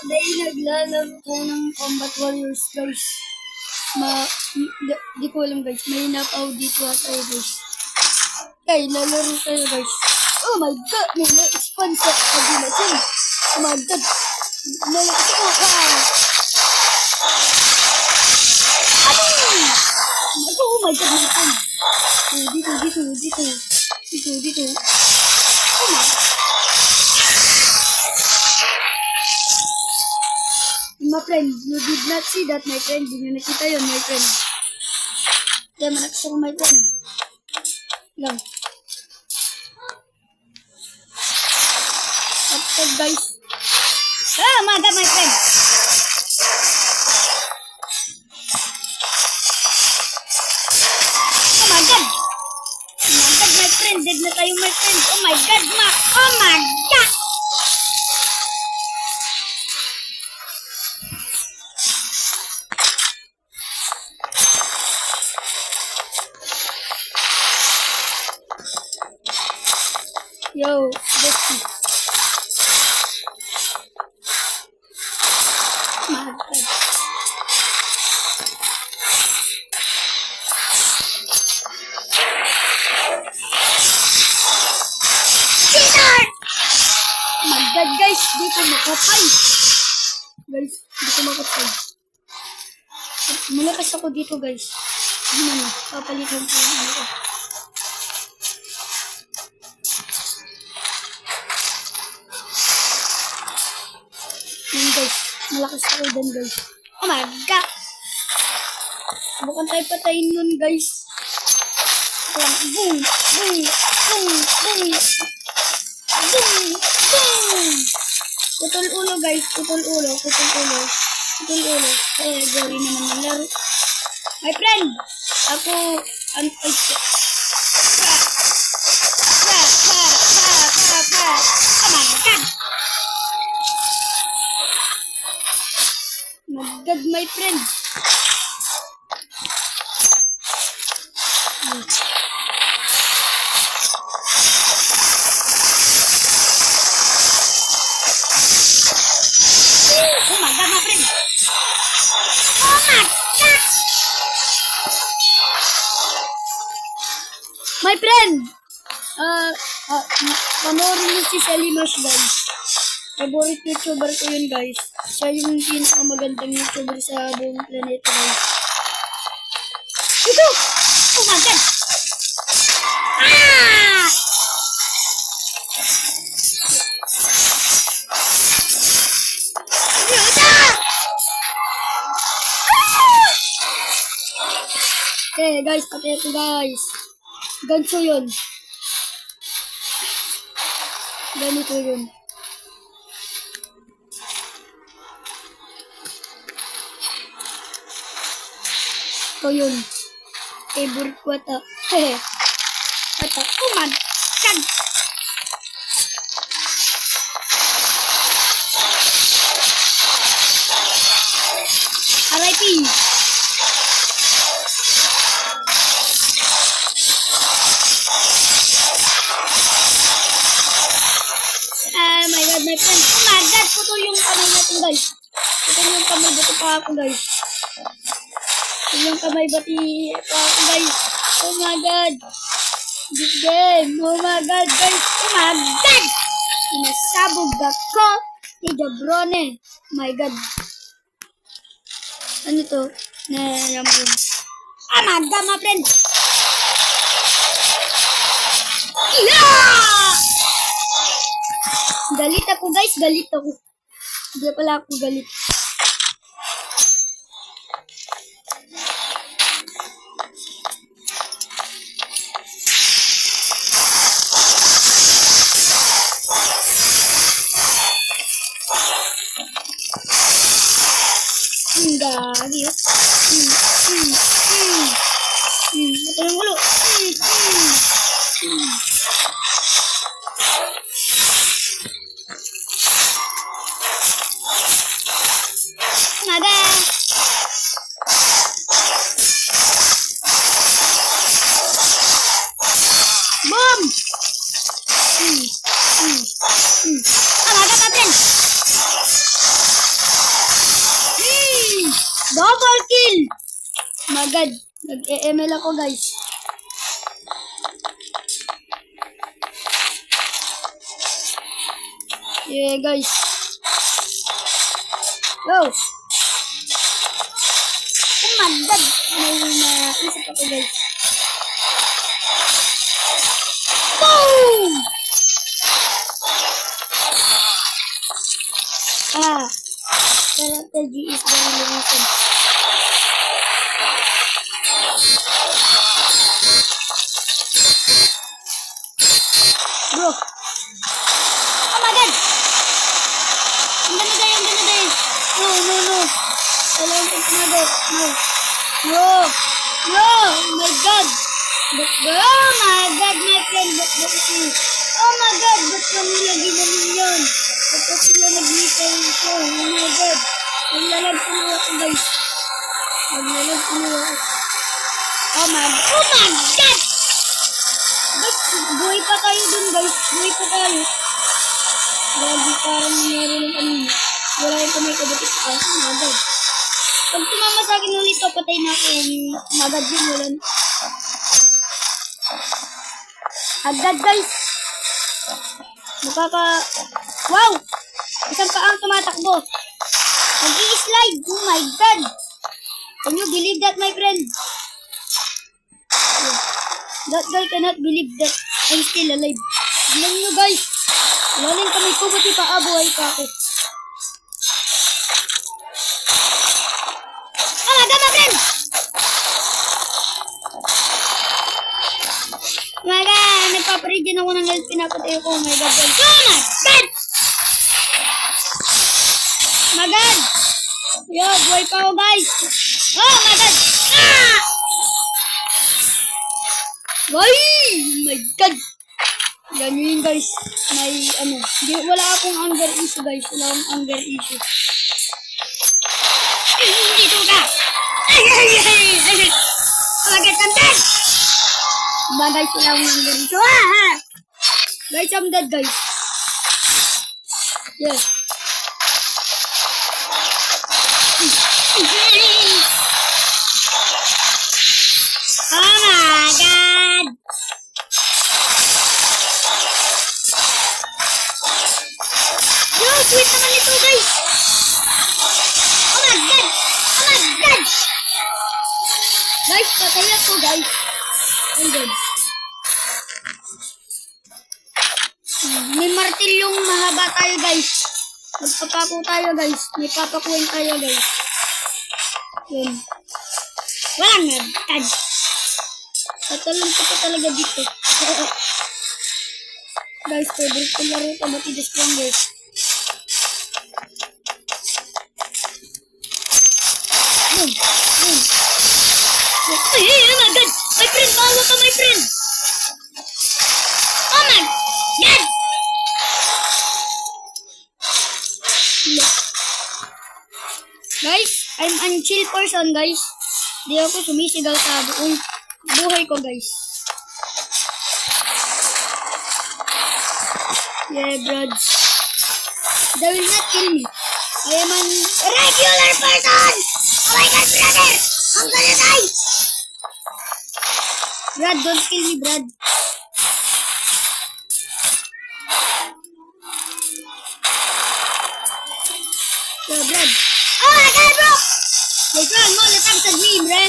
Dahil naglalaro tayo ng Combat Warriors, guys. Di ko alam, guys. May knockout dito tayo, guys. Okay, lalaro tayo, guys. Oh my god! May na-expand sa kabilasin. Oh my god! Nalakas ko! Oh my god! Nalakas! Dito. Oh my. My friend, you did not see that, my friend. Hindi nyo nakita yun, my friend. Kaya malakas ako, my friend. Lang. Uptag, guys. Ah, maga, my friend. Oh my god. My friend. Dead na tayo, my friend. Oh my god, Oh my god. Yo, Bestie. My god. Guys, dito makapay. Malakas ako dito, guys. Ano, papalitan ko yung ano. Yan, guys. Malakas ako din, guys. Oh my god! Bukan tayo patayin nun, guys. Boom! Putol ulo, guys. Putol ulo. Gawin naman ng laro. My friend! Ako, oh my god! Nagad, my friend. My friend! Panoorin niyo si Selimash, guys. Favorite YouTuber ko yun, guys. Siya yung pinakamagandang YouTuber sa buong planeta, guys. Ito! Oh my god! Ah! Okay, guys, pati ito, guys. Ganito yun. Ganito yun. Ito yun. Favorite ko ito. Hehe. Ito. Oh my god! RIP! My friend. Oh my god, putol yung kamay natin, guys. Putol yung kamay, bati pa ako, guys. Putol yung kamay, bati pa ako, guys. Oh my god. This game. Oh my god, guys. Oh my god. Sinasabog ako ni Jabrone. Oh my god. Ano to? Naramon. Oh my god, my friend. Yeah! Galit ako, guys. Galit ako. Hindi pala ako galit. Gagi, oh. Ito yung ulo. Nada. Boom. Alaga natin. Double kill! Magad. Nag-ML ako, guys. Yeah, guys. Go! Oh my God! May naisip ako, guys. Boom! Strategy is very limited. Bro! Oh my God! Ang ganda dahil. No. Kailangan ko tumago. No! Oh my God! Oh my God, my friend! Ba't ito? Oh my God! Ba't kami lagi namin yun? Ba't sila nag-meeting ito? Oh my God! Naglalag puno ako, guys. Oh my God! Guys, buhay pa tayo dun, guys. Buhay pa tayo. Grabe, parang meron ng kanina. Wala yung kamay kabatik pa. Oh my God. Pag tumama sa akin ulit ito, patay na ako. Magad yun, wala. Agad, guys. Wow! Isang paang tumatakbo. Nag-i-slide. Oh my God. Can you believe that, my friend? That guy cannot believe that I'm still alive. Tignan nyo, guys. Wala lang kamay ko, buti pa buhay pa ako. Oh my God, my friend! Oh my God, nagpaparidin ako ng health, pinapatay ko. Oh my God, guys. Oh my God! Oh my God! Yo, buhay pa ako, guys. Oh my God! Ah! Ay! Oh my God! Yan yun, guys. May, wala akong anger issue, guys. Wala akong anger issue. Dito ka! Ay! Pagkat I'm dead! Ba, guys, wala akong anger issue. Guys, I'm dead, guys. Yes. Oh my God! Yo, sweet naman ito, guys! Oh my God! Oh my God! Guys, patay ako, guys. I'm dead. May martilyong mahaba tayo, guys. Magpapako tayo, guys. May papakuin tayo, guys. Yun. Walang nagtad. Tatalon ko pa talaga dito. Guys, favorite ko laro ito. Mati the strongest. Boom. Ay, oh my God! My friend, bawa ka, my friend! Oh my God! Guys, I'm a chill person, guys. Di ako sumisigaw sa buong buhay ko, guys. Yeah, brods. They will not kill me. I am a regular person! Oh my God, brother! I'm gonna die! Brad, don't kill me, Brad. Yeah, Brad. Oh my God, bro! Wait lang, mo, letang sa dream, bre.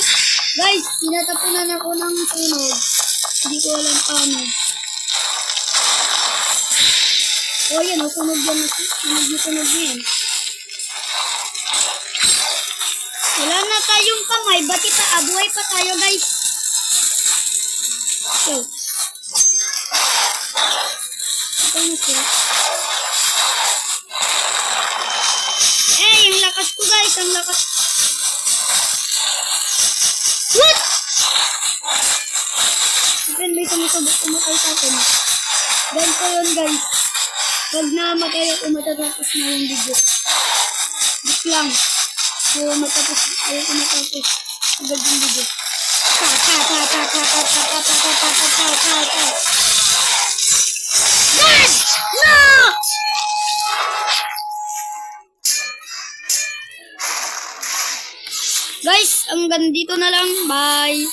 Guys, tinatapunan ako ng sunog. Hindi ko alam paano. Oh, yan, sunog yan. Sunog yan. Wala na tayong kamay. Bati pa, buhay pa tayo, guys. So. Ito na siya. Yung lakas ko, guys. Ang lakas. What? Then may sumusabot umatay sa akin. Ganito yun, guys. Pag namatay ako, matatapos na yung video. Bit lang. So, matapos. Ayaw ko matapos. Agad yung video. God! No! Guys, hanggang dito na lang. Bye!